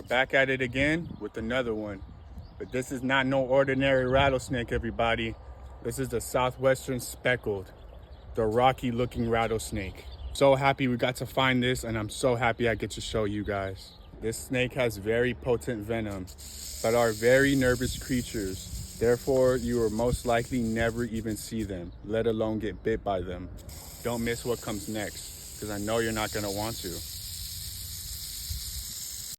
Back at it again with another one. But this is not no ordinary rattlesnake, everybody. This is the southwestern speckled, the rocky looking rattlesnake. So happy we got to find this, and I'm so happy I get to show you guys. This snake has very potent venom, but are very nervous creatures. Therefore, you will most likely never even see them, let alone get bit by them. Don't miss what comes next, because I know you're not gonna want to.